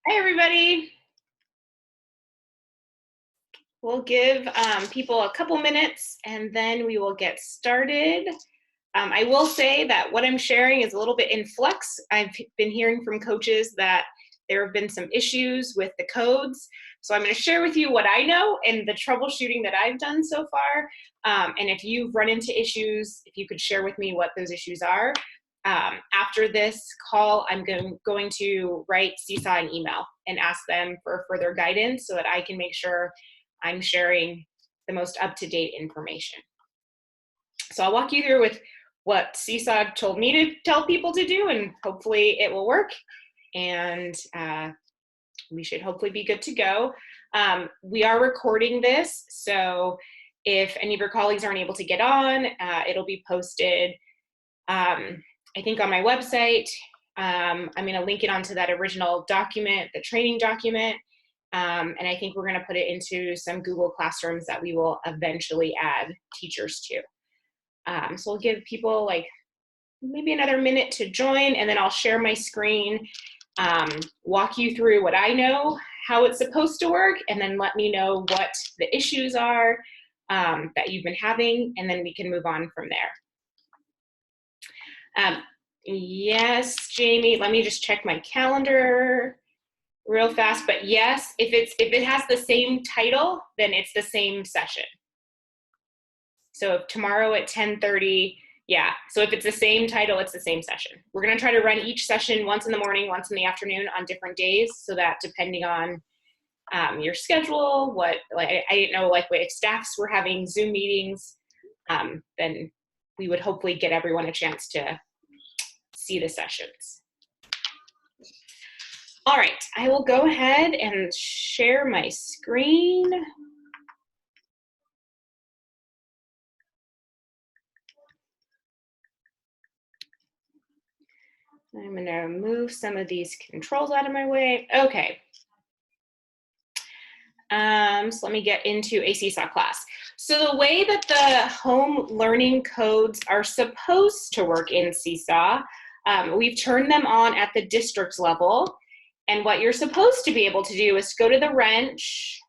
Hi, everybody. We'll give people a couple minutes and then we will get started. I will say that what I'm sharing is a little bit in flux. I've been hearing from coaches that there have been some issues with the codes. So I'm going to share with you what I know and the troubleshooting that I've done so far. And if you've run into issues, if you could share with me what those issues are. After this call, I'm going to write Seesaw an email and ask them for further guidance so that I can make sure I'm sharing the most up-to-date information. So I'll walk you through with what Seesaw told me to tell people to do, and hopefully it will work. And we should hopefully be good to go. We are recording this, so if any of your colleagues aren't able to get on, it'll be posted, I think, on my website. I'm going to link it onto that original document, the training document. And I think we're going to put it into some Google Classrooms that we will eventually add teachers to. So we'll give people like maybe another minute to join, and then I'll share my screen, walk you through what I know, how it's supposed to work, and then let me know what the issues are that you've been having, and then we can move on from there. Yes, Jamie, let me just check my calendar real fast, but yes, if it has the same title, then it's the same session. So if tomorrow at 10:30, yeah, so if it's the same title, it's the same session. We're going to try to run each session once in the morning, once in the afternoon on different days, so that depending on your schedule, I didn't know, like, if staffs were having Zoom meetings, then we would hopefully get everyone a chance to see the sessions. All right, I will go ahead and share my screen. I'm going to move some of these controls out of my way. Okay. So let me get into a Seesaw class. So the way that the home learning codes are supposed to work in Seesaw, we've turned them on at the district level. And what you're supposed to be able to do is go to the wrench.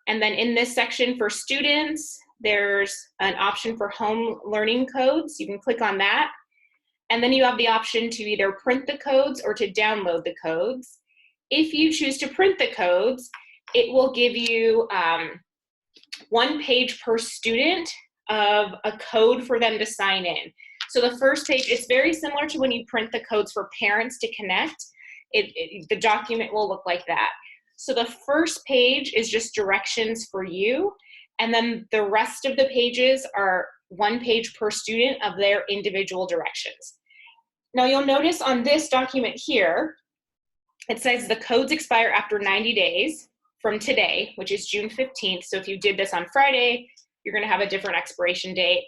And then in this section for students, there's an option for home learning codes. You can click on that. And then you have the option to either print the codes or to download the codes. If you choose to print the codes, it will give you 1 page per student of a code for them to sign in. So the first page, it's very similar to when you print the codes for parents to connect. The document will look like that. So the first page is just directions for you, and then the rest of the pages are 1 page per student of their individual directions. Now you'll notice on this document here, it says the codes expire after 90 days from today, which is June 15th. So if you did this on Friday, you're going to have a different expiration date.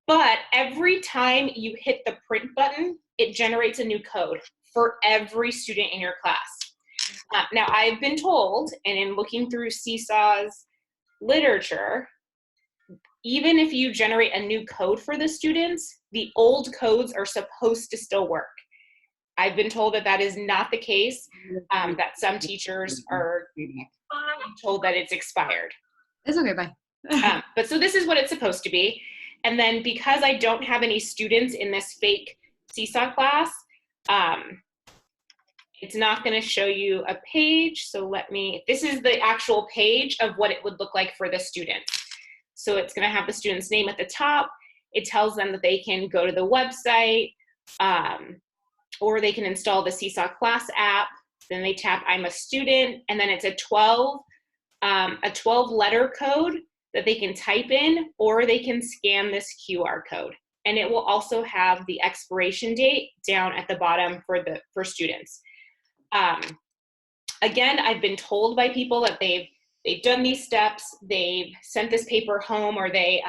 But every time you hit the print button, it generates a new code for every student in your class. Now, I've been told, and in looking through Seesaw's literature, even if you generate a new code for the students, the old codes are supposed to still work. I've been told that that is not the case, that some teachers are told that it's expired. It's okay, bye. But so this is what it's supposed to be. And then because I don't have any students in this fake Seesaw class, it's not going to show you a page. So this is the actual page of what it would look like for the students. So it's going to have the student's name at the top. It tells them that they can go to the website, or they can install the Seesaw class app. Then they tap I'm a student, and then it's a 12 letter code that they can type in, or they can scan this QR code. And it will also have the expiration date down at the bottom for students. Again, I've been told by people that they've done these steps, they've sent this paper home, or they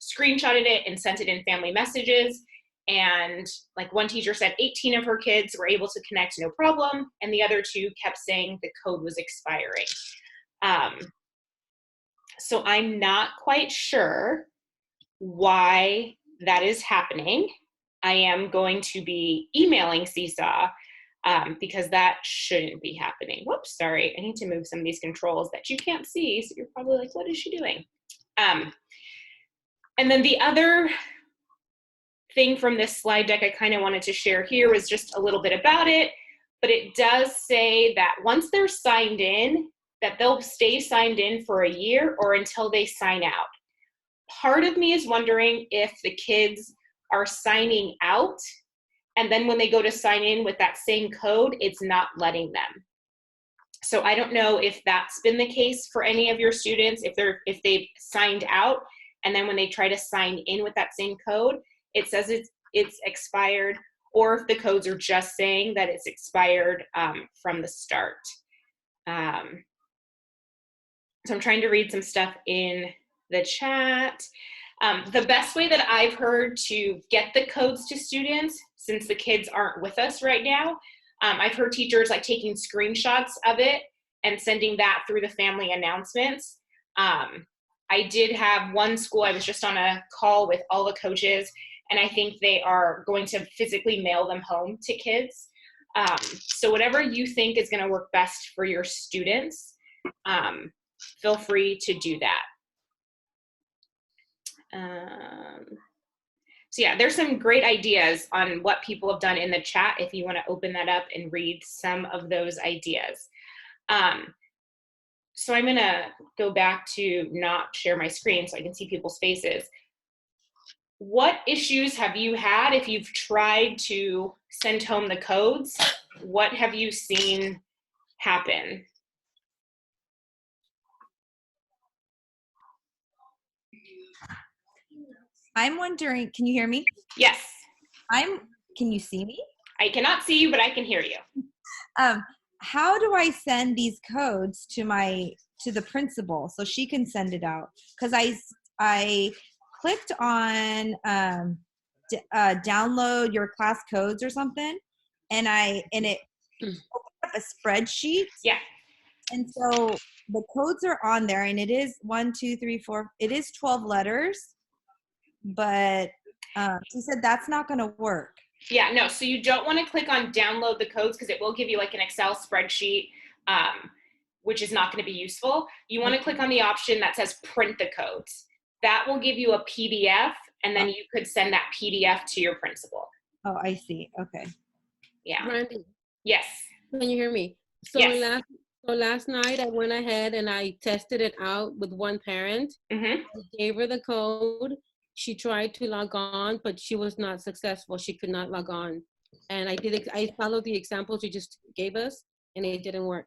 screenshotted it and sent it in family messages. And like one teacher said 18 of her kids were able to connect no problem, and the other 2 kept saying the code was expiring. So I'm not quite sure why that is happening. I am going to be emailing Seesaw because that shouldn't be happening. Whoops, sorry. I need to move some of these controls that you can't see, so you're probably like, what is she doing? And then the other thing from this slide deck I kind of wanted to share here was just a little bit about it, but it does say that once they're signed in, that they'll stay signed in for a year or until they sign out. Part of me is wondering if the kids are signing out, and then when they go to sign in with that same code, it's not letting them. So I don't know if that's been the case for any of your students, if they've signed out, and then when they try to sign in with that same code, it says it's expired, or if the codes are just saying that it's expired from the start. So I'm trying to read some stuff in the chat. The best way that I've heard to get the codes to students, since the kids aren't with us right now, I've heard teachers like taking screenshots of it and sending that through the family announcements. I did have one school, I was just on a call with all the coaches, and I think they are going to physically mail them home to kids. So whatever you think is going to work best for your students, feel free to do that. So yeah, there's some great ideas on what people have done in the chat if you want to open that up and read some of those ideas. So I'm gonna go back to not share my screen so I can see people's faces. What issues have you had if you've tried to send home the codes? What have you seen happen? I'm wondering, can you hear me? Yes. Can you see me? I cannot see you, but I can hear you. How do I send these codes to the principal so she can send it out? Because I clicked on download your class codes or something, and it opened up a spreadsheet. Yeah. And so the codes are on there, and it is 1, 2, 3, 4. It is 12 letters, but she said that's not going to work. Yeah, no, so you don't want to click on download the codes because it will give you like an Excel spreadsheet, which is not going to be useful. You want to click on the option that says print the codes. That will give you a PDF, and then you could send that PDF to your principal. Oh, I see. Okay. Yeah. Brandy, Yes. can you hear me? So Yes. last night I went ahead and I tested it out with one parent. Mm-hmm. I gave her the code. She tried to log on, but she was not successful. She could not log on. And I followed the examples you just gave us, and it didn't work.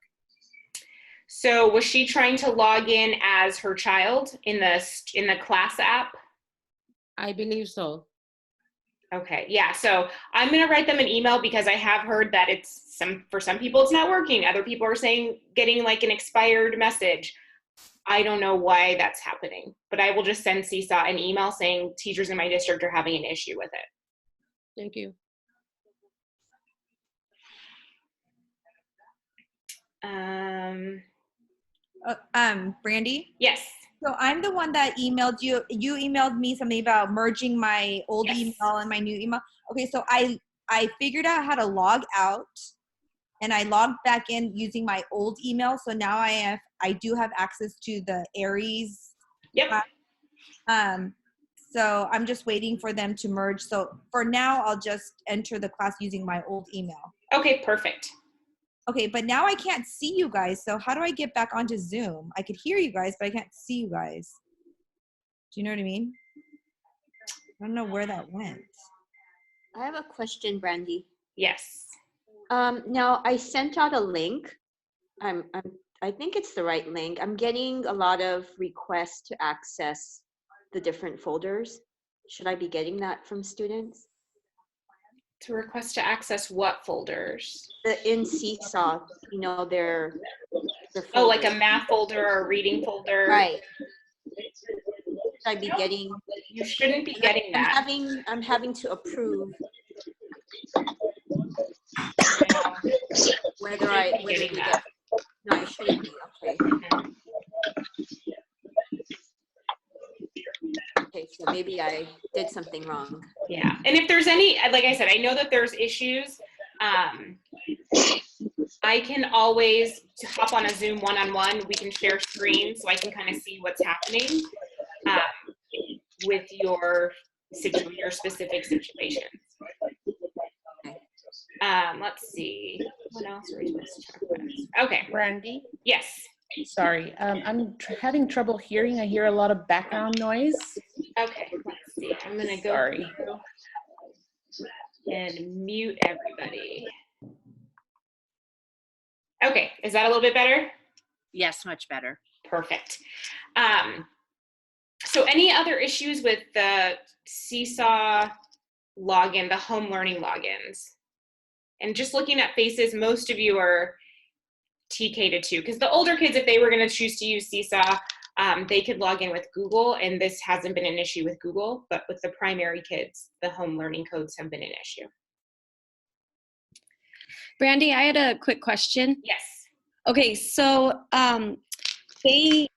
So was she trying to log in as her child in the class app? I believe so. Okay, yeah, so I'm gonna write them an email because I have heard that for some people it's not working. Other people are saying getting like an expired message. I don't know why that's happening, but I will just send Seesaw an email saying teachers in my district are having an issue with it. Thank you. Brandy? Yes. So I'm the one that emailed you. You emailed me something about merging my old email and my new email. Okay, so I figured out how to log out, and I logged back in using my old email. So now I do have access to the Aries. Yep. So I'm just waiting for them to merge. So for now, I'll just enter the class using my old email. Okay, perfect. Okay, but now I can't see you guys. So how do I get back onto Zoom? I could hear you guys, but I can't see you guys. Do you know what I mean? I don't know where that went. I have a question, Brandy. Yes. Now I sent out a link. I think it's the right link. I'm getting a lot of requests to access the different folders. Should I be getting that from students? To request to access what folders? In Seesaw, you know, their Oh, like a math folder or a reading folder. Right. Should I be getting? You shouldn't be getting that. I'm having to approve whether I Getting that. No, I shouldn't be. Okay. Okay, so maybe I did something wrong. Yeah, and if there's any, like I said, I know that there's issues. I can always hop on a Zoom one-on-one. We can share screens so I can kind of see what's happening with your specific situation. Let's see. What else are we supposed to talk about? Okay. Brandy? Yes. Sorry, I'm having trouble hearing. I hear a lot of background noise. Okay. Let's see. I'm going to go Sorry. through and mute everybody. Okay. Is that a little bit better? Yes, much better. Perfect. So any other issues with the Seesaw login, the home learning logins? And just looking at faces, most of you are TK to 2, because the older kids, if they were going to choose to use Seesaw, they could log in with Google, and this hasn't been an issue with Google, but with the primary kids, the home learning codes have been an issue. Brandy, I had a quick question. Yes. Okay, so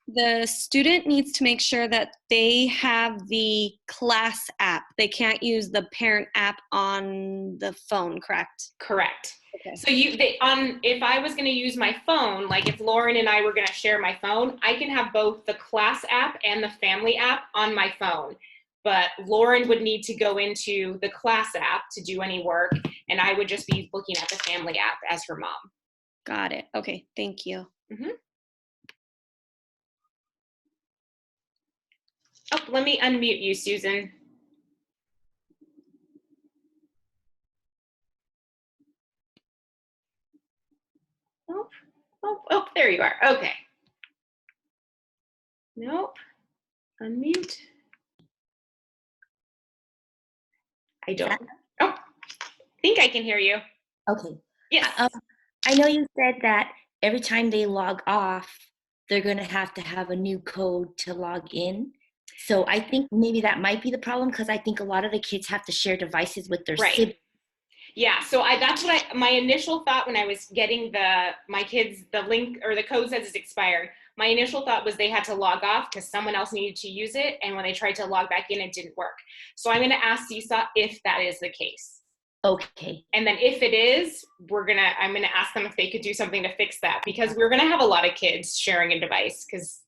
the student needs to make sure that they have the class app. They can't use the parent app on the phone, correct? Correct. Okay. So if I was going to use my phone, like if Lauren and I were going to share my phone, I can have both the class app and the family app on my phone. But Lauren would need to go into the class app to do any work, and I would just be looking at the family app as her mom. Got it. Okay, thank you. Mm-hmm. Oh, let me unmute you, Susan. Oh, there you are. Okay. Nope. Unmute. I don't. Oh, I think I can hear you. Okay. Yes. I know you said that every time they log off, they're going to have a new code to log in. So I think maybe that might be the problem, because I think a lot of the kids have to share devices with their siblings. Yeah, so that's what my initial thought when I was getting my kids, the link or the code says it's expired. My initial thought was they had to log off because someone else needed to use it, and when they tried to log back in, it didn't work. So I'm going to ask Seesaw if that is the case. Okay. And then if it is, I'm going to ask them if they could do something to fix that, because we're going to have a lot of kids sharing a device, because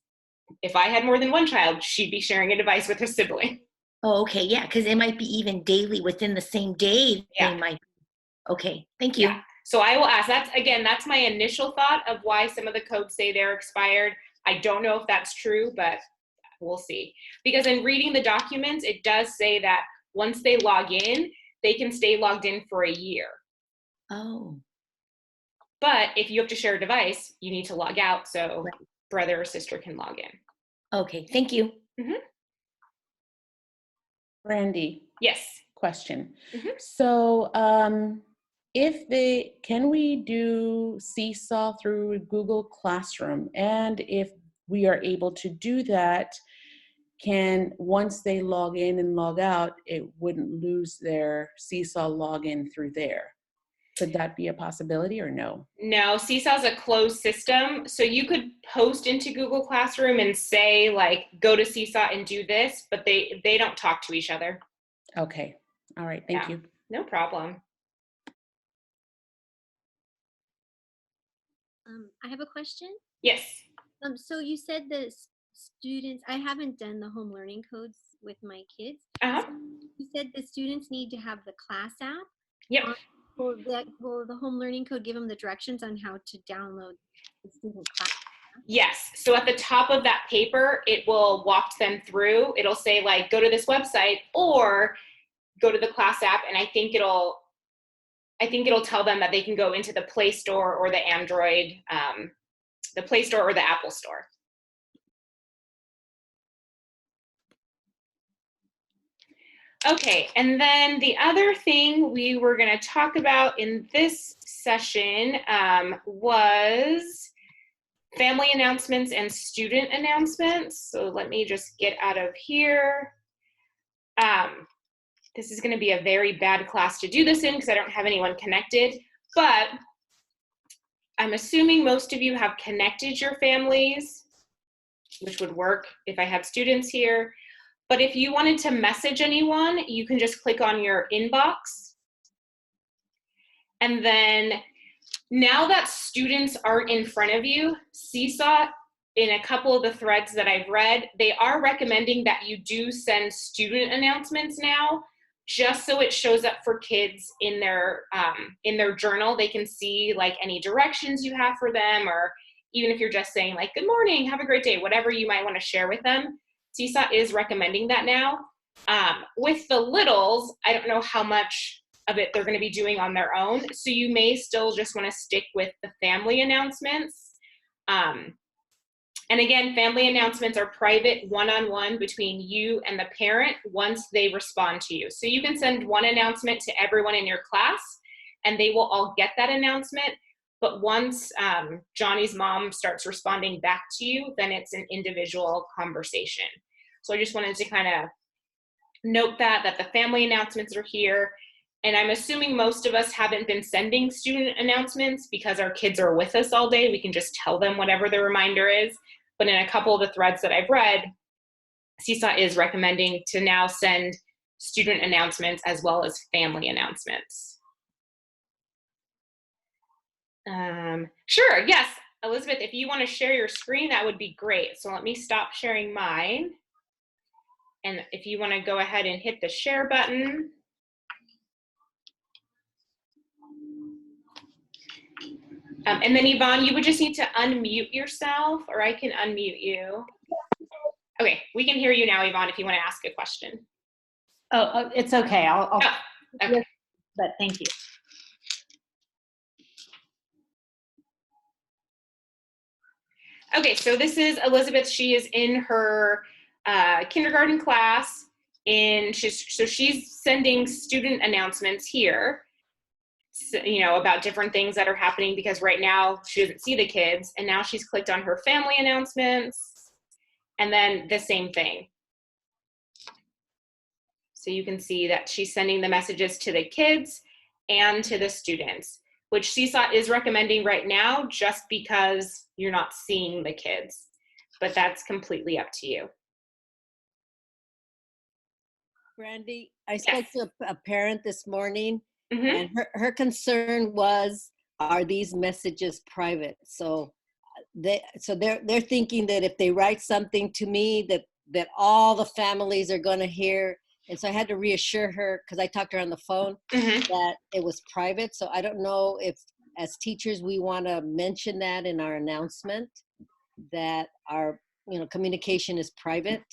if I had more than one child, she'd be sharing a device with her sibling. Oh, okay. Yeah, because it might be even daily within the same day. Yeah. They might. Okay. Thank you. Yeah. So I will ask. That's my initial thought of why some of the codes say they're expired. I don't know if that's true, but we'll see. Because in reading the documents, it does say that once they log in, they can stay logged in for a year. Oh. But if you have to share a device, you need to log out so brother or sister can log in. Okay. Thank you. Mm-hmm. Brandy? Yes. Question. Mm-hmm. So can we do Seesaw through Google Classroom? And if we are able to do that, once they log in and log out, it wouldn't lose their Seesaw login through there? Could that be a possibility or no? No, Seesaw's a closed system. So you could post into Google Classroom and say, like, go to Seesaw and do this, but they don't talk to each other. Okay. All right. Thank you. No problem. I have a question. Yes. So you said the students, I haven't done the home learning codes with my kids. Uh-huh. So you said the students need to have the class app. Yep. Will the home learning code give them the directions on how to download the student class app? Yes. So at the top of that paper, it will walk them through. It'll say, like, go to this website or go to the class app, and I think it'll tell them that they can go into the Play Store or the Android, the Play Store or the Apple Store. Okay, and then the other thing we were going to talk about in this session was family announcements and student announcements. So let me just get out of here. This is going to be a very bad class to do this in because I don't have anyone connected, but I'm assuming most of you have connected your families, which would work if I had students here. But if you wanted to message anyone, you can just click on your inbox. And then Now that students aren't in front of you, Seesaw, in a couple of the threads that I've read, they are recommending that you do send student announcements now, just so it shows up for kids in their journal. They can see like any directions you have for them, or even if you're just saying like, good morning, have a great day, whatever you might want to share with them. Seesaw is recommending that now. With the littles, I don't know how much of it they're going to be doing on their own. So you may still just want to stick with the family announcements. And again, family announcements are private one-on-one between you and the parent once they respond to you. So you can send one announcement to everyone in your class and they will all get that announcement. But once Johnny's mom starts responding back to you, then it's an individual conversation. So I just wanted to kind of note that the family announcements are here. And I'm assuming most of us haven't been sending student announcements because our kids are with us all day. We can just tell them whatever the reminder is. But in a couple of the threads that I've read, Seesaw is recommending to now send student announcements as well as family announcements. Sure, yes. Elizabeth, if you want to share your screen, that would be great. So let me stop sharing mine. And if you want to go ahead and hit the share button. And then Yvonne, you would just need to unmute yourself, or I can unmute you. Okay, we can hear you now, Yvonne, if you want to ask a question. Oh, it's okay. I'll oh, okay. But thank you. Okay, so this is Elizabeth. She is in her kindergarten class, and she's sending student announcements here, you know, about different things that are happening, because right now she doesn't see the kids, and now she's clicked on her family announcements, and then the same thing. So you can see that she's sending the messages to the kids and to the students, which Seesaw is recommending right now just because you're not seeing the kids, but that's completely up to you. Brandy, I spoke to a parent this morning, Mm-hmm. and her concern was, are these messages private? So they're thinking that if they write something to me that all the families are going to hear. And so I had to reassure her, because I talked to her on the phone, that it was private. So I don't know if as teachers we want to mention that in our announcement, that our communication is private.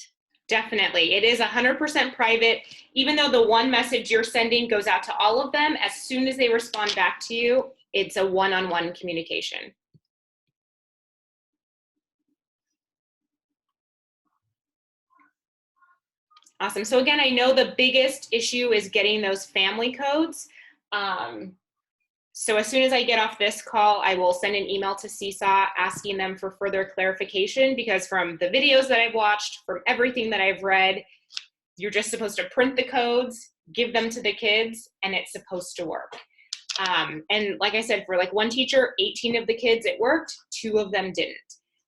Definitely. It is 100% private. Even though the one message you're sending goes out to all of them, as soon as they respond back to you, it's a one-on-one communication. Awesome. So again, I know the biggest issue is getting those family codes. So as soon as I get off this call, I will send an email to Seesaw asking them for further clarification, because from the videos that I've watched, from everything that I've read, you're just supposed to print the codes, give them to the kids, and it's supposed to work. And like I said, for like one teacher, 18 of the kids, it worked, 2 of them didn't.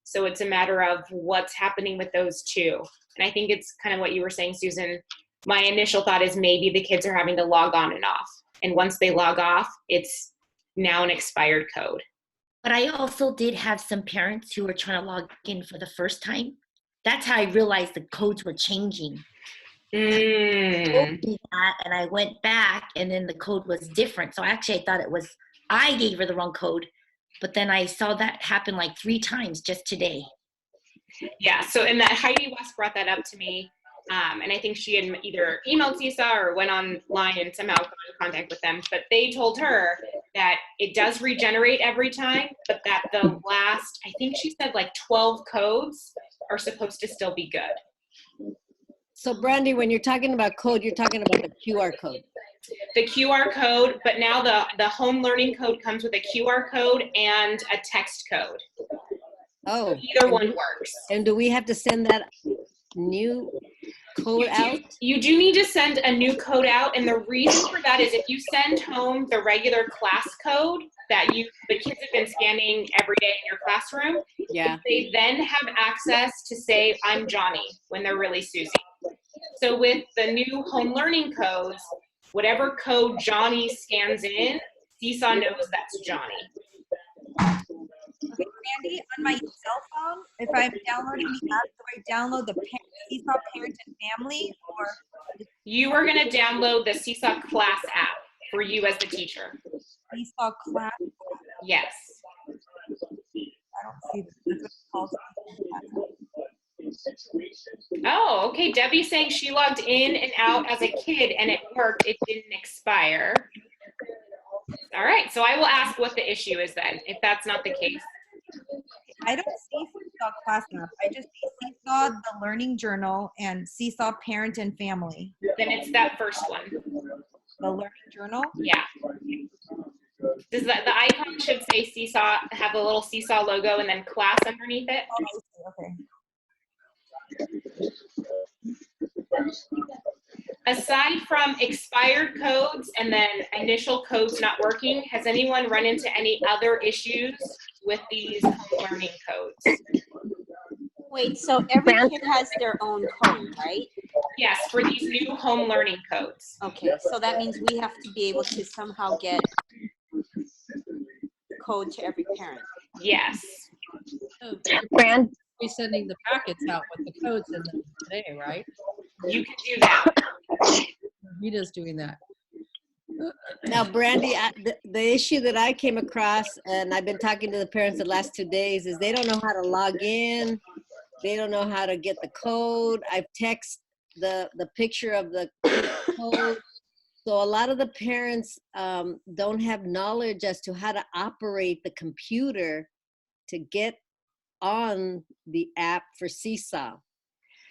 So it's a matter of what's happening with those 2. And I think it's kind of what you were saying, Susan. My initial thought is maybe the kids are having to log on and off. And once they log off, it's now an expired code. But I also did have some parents who were trying to log in for the first time. That's how I realized the codes were changing. And I went back, and then the code was different. So actually I thought it was, I gave her the wrong code, but then I saw that happen like 3 times just today. Yeah, so and that Heidi West brought that up to me, and I think she had either emailed Seesaw or went online and somehow got in contact with them, but they told her that it does regenerate every time, but that the last, I think she said like 12 codes are supposed to still be good. So Brandy, when you're talking about code, you're talking about the QR code. The QR code, but now the home learning code comes with a QR code and a text code. Oh. So either one works. And do we have to send that new code out? You do need to send a new code out, and the reason for that is if you send home the regular class code that the kids have been scanning every day in your classroom, they then have access to say, I'm Johnny, when they're really Susie. So with the new home learning codes, whatever code Johnny scans in, Seesaw knows that's Johnny. Okay, Randy, on my cell phone, if I'm downloading the app, do I download the Seesaw Parent and Family, or You are going to download the Seesaw Class app for you as the teacher. Seesaw Class? Yes. I don't see that. That's what it's called. Oh, okay. Debbie's saying she logged in and out as a kid and it worked. It didn't expire. All right. So I will ask what the issue is then, if that's not the case. I don't see Seesaw Class app. I just see Seesaw, the Learning Journal, and Seesaw Parent and Family. Then it's that first one. The Learning Journal? Yeah. Does the icon should say Seesaw, have a little Seesaw logo and then class underneath it? Oh, I see. Okay. Aside from expired codes and then initial codes not working, has anyone run into any other issues with these home learning codes? Wait, so every kid has their own code, right? Yes, for these new home learning codes. Okay, so that means we have to be able to somehow get the code to every parent. Yes. Brand, be sending the packets out with the codes in them today, right? You can do that. Rita's doing that. Now, Brandy, the issue that I came across, and I've been talking to the parents the last 2 days, is they don't know how to log in. They don't know how to get the code. I've texted the picture of the code. So a lot of the parents don't have knowledge as to how to operate the computer to get on the app for Seesaw.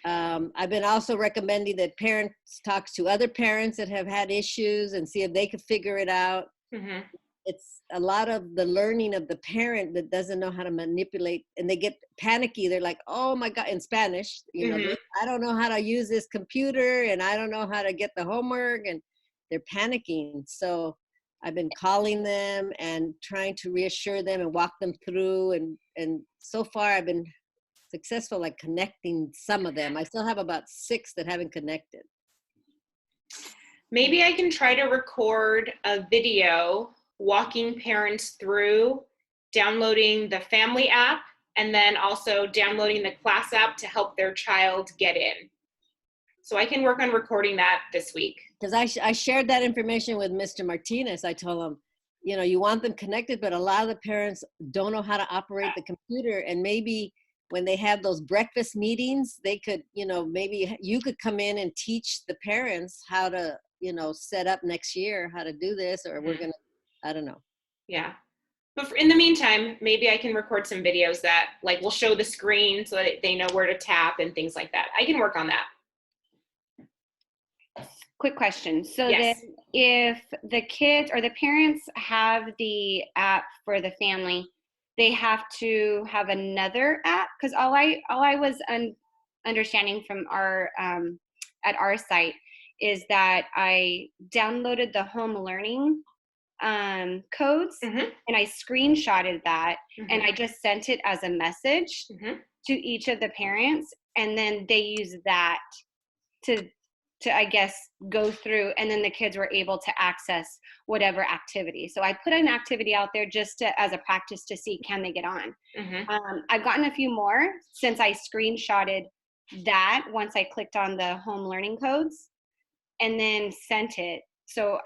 I've been also recommending that parents talk to other parents that have had issues and see if they can figure it out. Mm-hmm. It's a lot of the learning of the parent that doesn't know how to manipulate, and they get panicky. They're like, oh my God, in Spanish, you know, I don't know how to use this computer and I don't know how to get the homework, and they're panicking. So I've been calling them and trying to reassure them and walk them through. And so far I've been successful like connecting some of them. I still have about 6 that haven't connected. Maybe I can try to record a video walking parents through downloading the family app and then also downloading the class app to help their child get in. So I can work on recording that this week. Because I shared that information with Mr. Martinez. I told him, you know, you want them connected, but a lot of the parents don't know how to operate the computer. And maybe when they have those breakfast meetings, they could, you know, maybe you could come in and teach the parents how to, you know, set up next year, how to do this, or we're going to, I don't know. Yeah. But in the meantime, maybe I can record some videos that like will show the screen so that they know where to tap and things like that. I can work on that. Quick question. So Yes. then if the kids or the parents have the app for the family, they have to have another app? Because all I was understanding from our at our site is that I downloaded the home learning codes and I screenshotted that and I just sent it as a message to each of the parents, and then they use that to I guess go through, and then the kids were able to access whatever activity. So I put an activity out there just as a practice to see, can they get on? I've gotten a few more since I screenshotted that once I clicked on the home learning codes and then sent it. So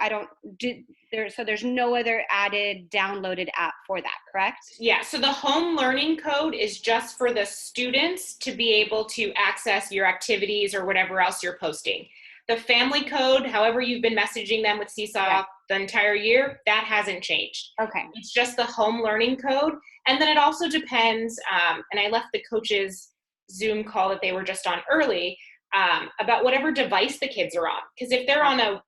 there's no other added downloaded app for that, correct? Yeah, so the home learning code is just for the students to be able to access your activities or whatever else you're posting. The family code, however you've been messaging them with Seesaw the entire year, that hasn't changed. Okay. It's just the home learning code. And then it also depends, and I left the coaches Zoom call that they were just on early, about whatever device the kids are on. Because if they're on a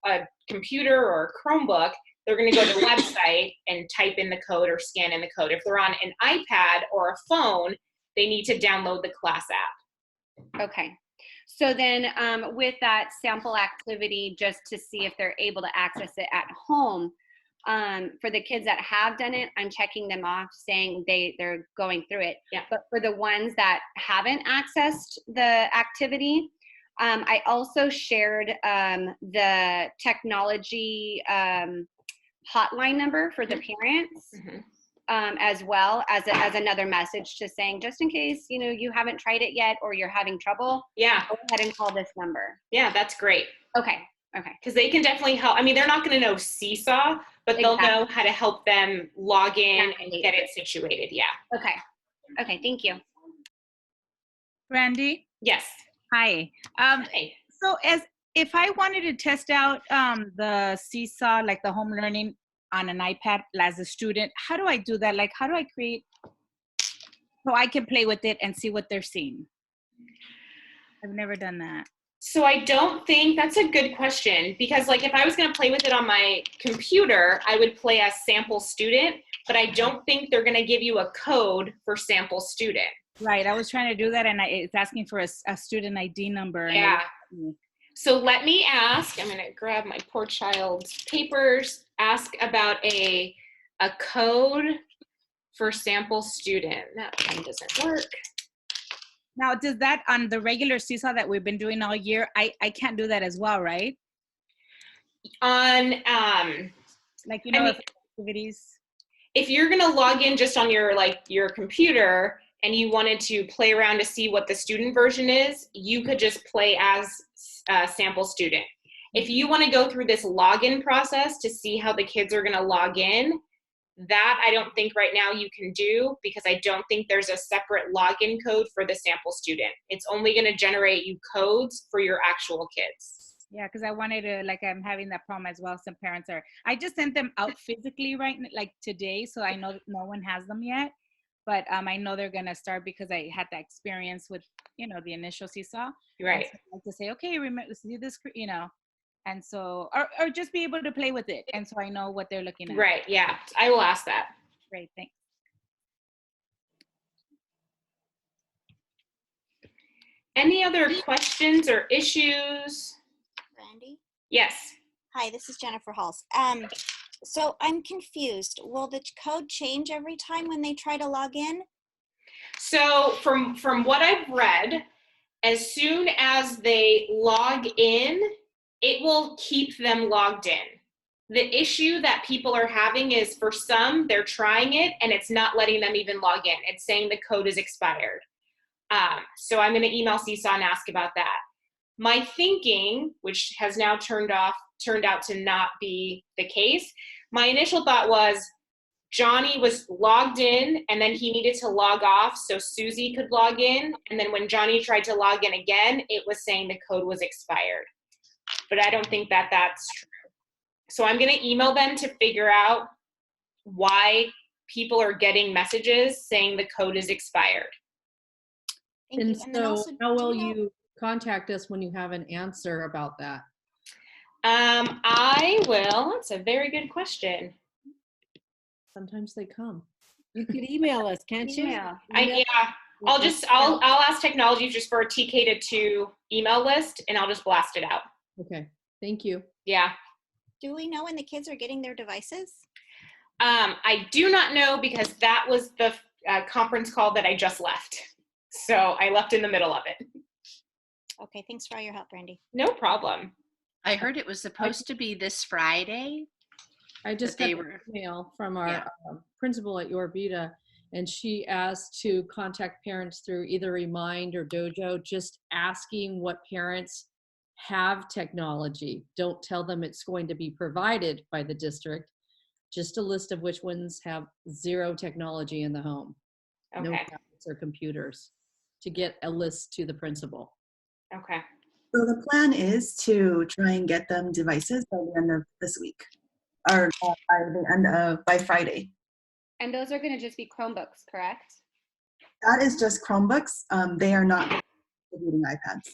computer or a Chromebook, they're going to go to the website and type in the code or scan in the code. If they're on an iPad or a phone, they need to download the class app. Okay. So then with that sample activity, just to see if they're able to access it at home, for the kids that have done it, I'm checking them off saying they're going through it. Yeah. But for the ones that haven't accessed the activity, I also shared the technology hotline number for the parents. as well as another message to saying, just in case, you know, you haven't tried it yet or you're having trouble, Yeah. go ahead and call this number. Yeah, that's great. Okay. Okay. Because they can definitely help. I mean, they're not going to know Seesaw, but they'll know how to help them log in and get it situated. Yeah. Okay. Okay. Thank you. Randy? Yes. Hi. Hey. So if I wanted to test out the Seesaw, like the home learning on an iPad as a student, how do I do that? Like, how do I create so I can play with it and see what they're seeing? I've never done that. So I don't think that's a good question, because like if I was going to play with it on my computer, I would play as sample student, but I don't think they're going to give you a code for sample student. Right. I was trying to do that, and it's asking for a student ID number. Yeah. So let me ask, I'm going to grab my poor child's papers, ask about a code for sample student. That one doesn't work. Now, does that on the regular Seesaw that we've been doing all year, I can't do that as well, right? On, like, you know, activities. If you're going to log in just on your computer and you wanted to play around to see what the student version is, you could just play as sample student. If you want to go through this login process to see how the kids are going to log in, that I don't think right now you can do, because I don't think there's a separate login code for the sample student. It's only going to generate you codes for your actual kids. Yeah, because I wanted to, like, I'm having that problem as well. Some parents are, I just sent them out physically like today, so I know no one has them yet. But I know they're going to start because I had that experience with, you know, the initial Seesaw. Right. So I like to say, okay, remember, see this, you know, and so, or just be able to play with it. And so I know what they're looking at. Right, yeah, I will ask that. Great, thanks. Any other questions or issues? Randy? Yes. Hi, this is Jennifer Halls. So I'm confused. Will the code change every time when they try to log in? So from what I've read, as soon as they log in, it will keep them logged in. The issue that people are having is, for some, they're trying it and it's not letting them even log in. It's saying the code is expired. So I'm going to email Seesaw and ask about that. My thinking, which has now turned out to not be the case, my initial thought was Johnny was logged in and then he needed to log off so Susie could log in. And then when Johnny tried to log in again, it was saying the code was expired. But I don't think that that's true. So I'm going to email them to figure out why people are getting messages saying the code is expired. And so how will you contact us when you have an answer about that? I will. That's a very good question. Sometimes they come. You could email us, can't you? Yeah. I'll ask technology just for a TK2 email list, and I'll just blast it out. Okay. Thank you. Yeah. Do we know when the kids are getting their devices? I do not know, because that was the conference call that I just left. So I left in the middle of it. Okay, thanks for all your help, Randy. No problem. I heard it was supposed to be this Friday. I just got an email from our principal at Yorba Vita, and she asked to contact parents through either Remind or Dojo, just asking what parents have technology. Don't tell them it's going to be provided by the district. Just a list of which ones have zero technology in the home. Okay. No tablets or computers, to get a list to the principal. Okay. So the plan is to try and get them devices by the end of this week, or by Friday. And those are going to just be Chromebooks, correct? That is just Chromebooks. They are not distributing iPads.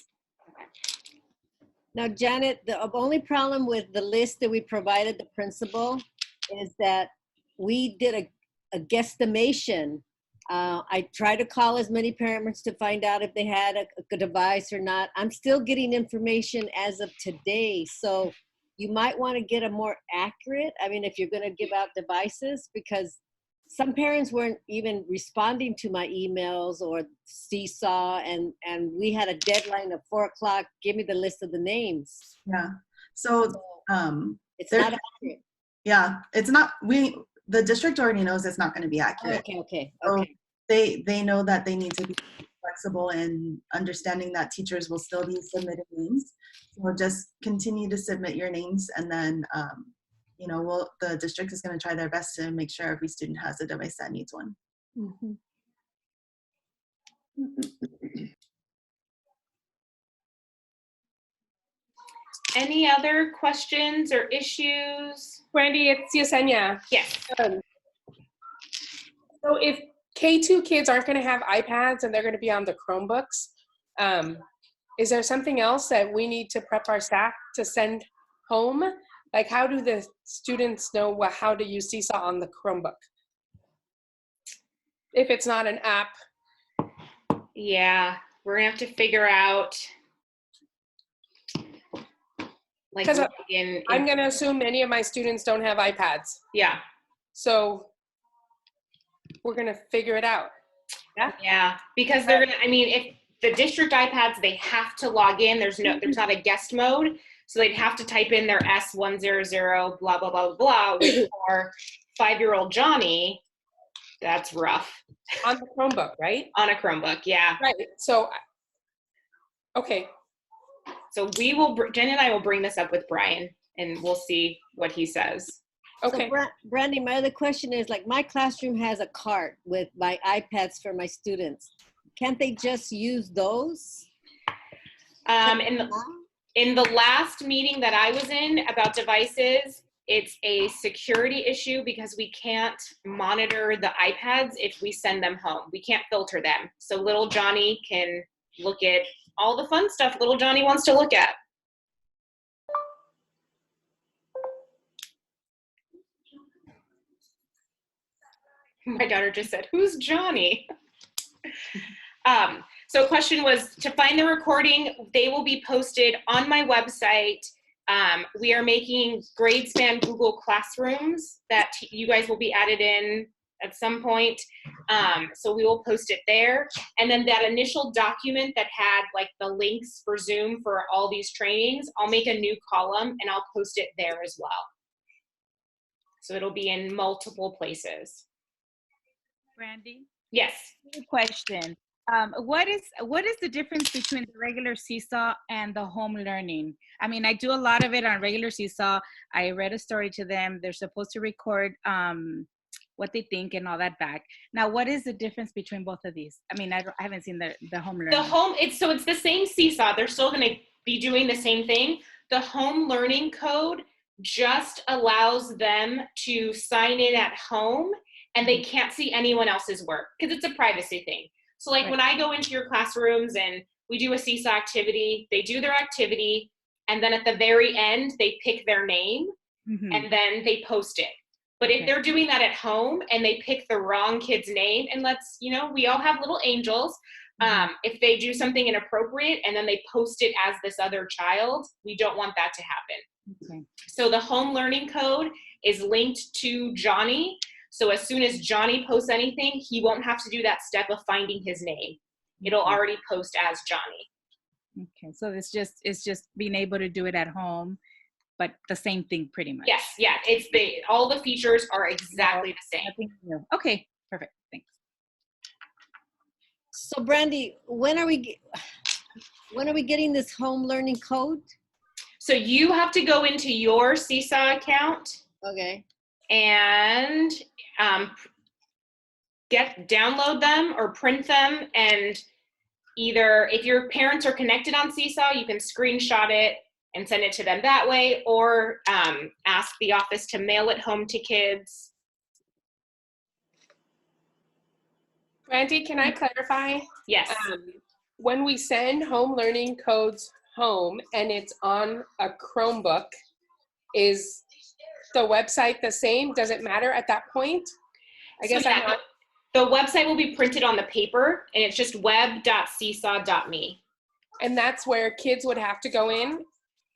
Now, Janet, the only problem with the list that we provided the principal is that we did a guesstimation. I tried to call as many parents to find out if they had a device or not. I'm still getting information as of today. So you might want to get a more accurate, I mean, if you're going to give out devices, because some parents weren't even responding to my emails or Seesaw, and we had a deadline of 4 o'clock. Give me the list of the names. Yeah. So it's not accurate. Yeah, it's not. the district already knows it's not going to be accurate. Okay. So they know that they need to be flexible and understanding that teachers will still be submitting names. So just continue to submit your names, and then the district is going to try their best to make sure every student has a device that needs one. Mm-hmm. Any other questions or issues? Brandy, it's Yesenia. Yes. So if K2 kids aren't going to have iPads and they're going to be on the Chromebooks, is there something else that we need to prep our staff to send home? Like, how do the students know how to use Seesaw on the Chromebook? If it's not an app. Yeah, we're going to have to figure out. Because I'm going to assume many of my students don't have iPads. Yeah. So we're going to figure it out. Yeah, because they're going to, if the district iPads, they have to log in. There's not a guest mode. So they'd have to type in their S100, blah, blah, blah, blah, which for 5-year-old Johnny, that's rough. On the Chromebook, right? On a Chromebook, yeah. Right, so, okay. So Jen and I will bring this up with Brian, and we'll see what he says. Okay. So Brandy, my other question is, like, my classroom has a cart with my iPads for my students. Can't they just use those? In the last meeting that I was in about devices, it's a security issue because we can't monitor the iPads if we send them home. We can't filter them. So little Johnny can look at all the fun stuff little Johnny wants to look at. My daughter just said, "Who's Johnny?" So question was, to find the recording, they will be posted on my website. We are making grade span Google Classrooms that you guys will be added in at some point. So we will post it there. And then that initial document that had like the links for Zoom for all these trainings, I'll make a new column and I'll post it there as well. So it'll be in multiple places. Brandy? Yes. Good question. What is the difference between the regular Seesaw and the home learning? I do a lot of it on regular Seesaw. I read a story to them. They're supposed to record what they think and all that back. Now, what is the difference between both of these? I haven't seen the home learning. It's the same Seesaw. They're still going to be doing the same thing. The home learning code just allows them to sign in at home, and they can't see anyone else's work because it's a privacy thing. So like when I go into your classrooms and we do a Seesaw activity, they do their activity, and then at the very end, they pick their name, and then they post it. But if they're doing that at home and they pick the wrong kid's name, and we all have little angels, if they do something inappropriate and then they post it as this other child, we don't want that to happen. Okay. So the home learning code is linked to Johnny. So as soon as Johnny posts anything, he won't have to do that step of finding his name. It'll already post as Johnny. Okay, so it's just being able to do it at home, but the same thing pretty much. Yes, yeah. All the features are exactly the same. Okay, perfect. Thanks. So Brandy, when are we getting this home learning code? So you have to go into your Seesaw account. Okay. And download them or print them, and either if your parents are connected on Seesaw, you can screenshot it and send it to them that way, or ask the office to mail it home to kids. Brandy, can I clarify? Yes. When we send home learning codes home and it's on a Chromebook, is the website the same? Does it matter at that point? I guess I'm not. The website will be printed on the paper, and it's just web.seesaw.me. And that's where kids would have to go in,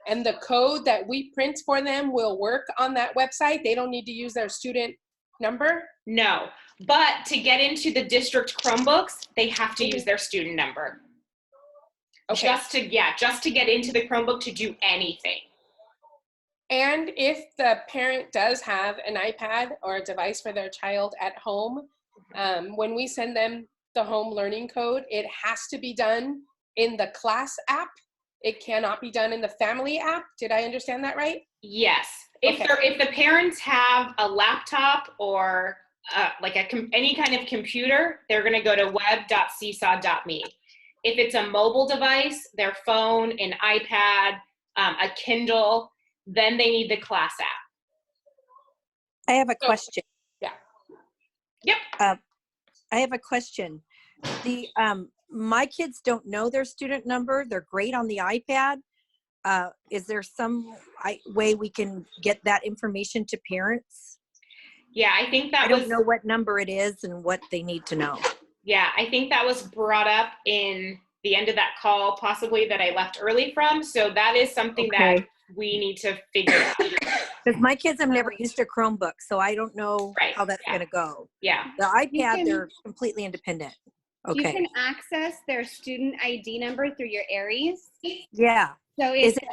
and the code that we print for them will work on that website. They don't need to use their student number? No, but to get into the district Chromebooks, they have to use their student number. Okay. Just to get into the Chromebook to do anything. And if the parent does have an iPad or a device for their child at home, when we send them the home learning code, it has to be done in the class app. It cannot be done in the family app. Did I understand that right? Yes. If the parents have a laptop or like any kind of computer, they're going to go to web.seesaw.me. If it's a mobile device, their phone, an iPad, a Kindle, then they need the class app. I have a question. Yeah. Yep. I have a question. My kids don't know their student number. They're great on the iPad. Is there some way we can get that information to parents? Yeah, I think that I don't know what number it is and what they need to know. Yeah, I think that was brought up in the end of that call, possibly that I left early from. So that is something that we need to figure out. Because my kids have never used a Chromebook, so I don't know how that's going to go. Yeah. The iPad, they're completely independent. You can access their student ID number through your Aries. Yeah. So it's the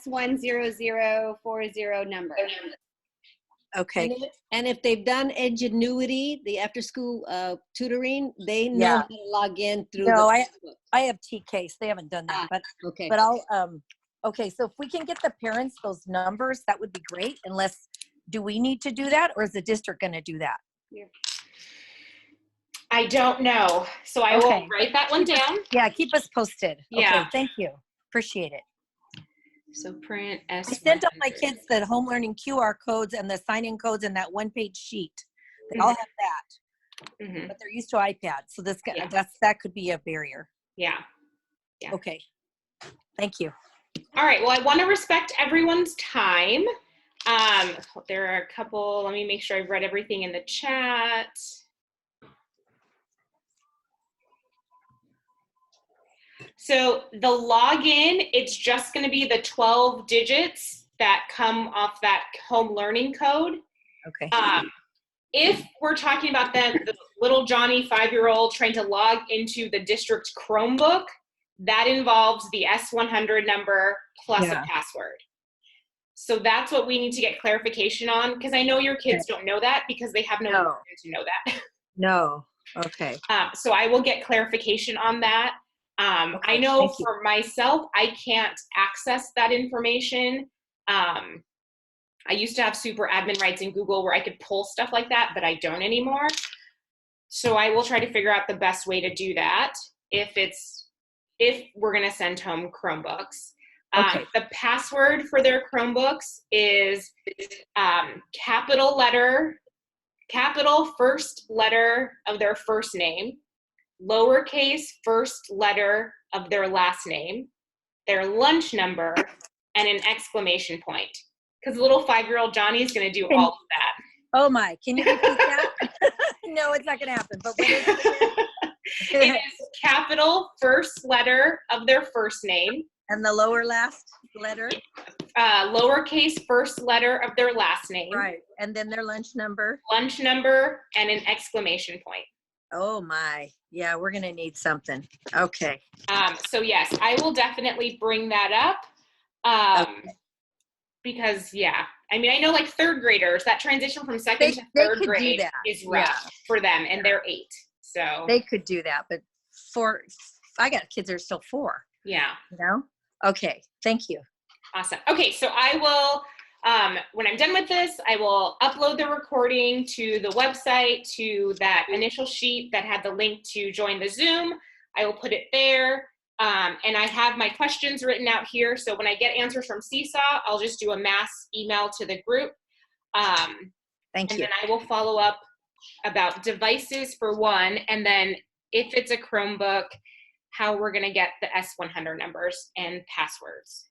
S10040 number. Okay. And if they've done Ingenuity, the after-school tutoring, they know how to log in through. No, I have TKs. They haven't done that, but I'll okay. So if we can get the parents those numbers, that would be great. Unless, do we need to do that, or is the district going to do that? Yeah. I don't know. So I will write that one down. Keep us posted. Yeah. Okay, thank you. Appreciate it. So print S. I sent all my kids the home learning QR codes and the sign-in codes in that one-page sheet. They all have that, but they're used to iPad. So that could be a barrier. Yeah. Okay. Thank you. All right. Well, I want to respect everyone's time. There are a couple. Let me make sure I've read everything in the chat. So the login, it's just going to be the 12 digits that come off that home learning code. Okay. If we're talking about the little Johnny 5-year-old trying to log into the district Chromebook, that involves the S100 number plus a password. So that's what we need to get clarification on, because I know your kids don't know that because they have no reason to know that. No. Okay. So I will get clarification on that. I know for myself, I can't access that information. I used to have super admin rights in Google where I could pull stuff like that, but I don't anymore. So I will try to figure out the best way to do that if we're going to send home Chromebooks. The password for their Chromebooks is capital first letter of their first name, lowercase first letter of their last name, their lunch number, and an exclamation point. Because little 5-year-old Johnny is going to do all of that. Oh my, can you repeat that? No, it's not going to happen. But what is it? It is capital first letter of their first name. And the lower last letter? Lowercase first letter of their last name. Right. And then their lunch number? Lunch number and an exclamation point. Oh my. Yeah, we're going to need something. Okay. So yes, I will definitely bring that up. Because I mean, I know like third graders, that transition from second to third grade is rough for them, and they're 8. So they could do that, but I got kids that are still 4. Yeah. You know? Okay. Thank you. Awesome. Okay. So I will, when I'm done with this, I will upload the recording to the website, to that initial sheet that had the link to join the Zoom. I will put it there. And I have my questions written out here. So when I get answers from Seesaw, I'll just do a mass email to the group. Thank you. And then I will follow up about devices for one. And then if it's a Chromebook, how we're going to get the S100 numbers and passwords.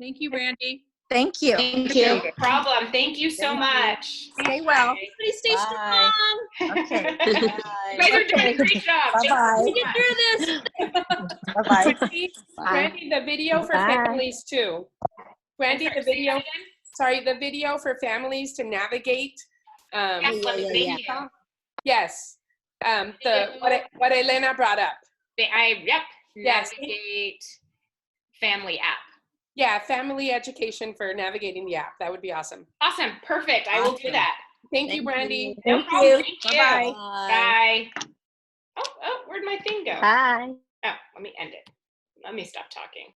Thank you, Brandy. Thank you. No problem. Thank you so much. Stay well. Everybody stay strong. Okay. You guys are doing a great job. Bye-bye. We can do this. Bye-bye. Brandy, the video for families too. Brandy, the video for families to navigate. Yes. What Elena brought up. Navigate family app. Yeah, family education for navigating the app. That would be awesome. Awesome. Perfect. I will do Awesome. that. Thank you, Brandy. No problem. Thank you. Bye-bye. Bye. Oh, where'd my thing go? Bye. Oh, let me end it. Let me stop talking.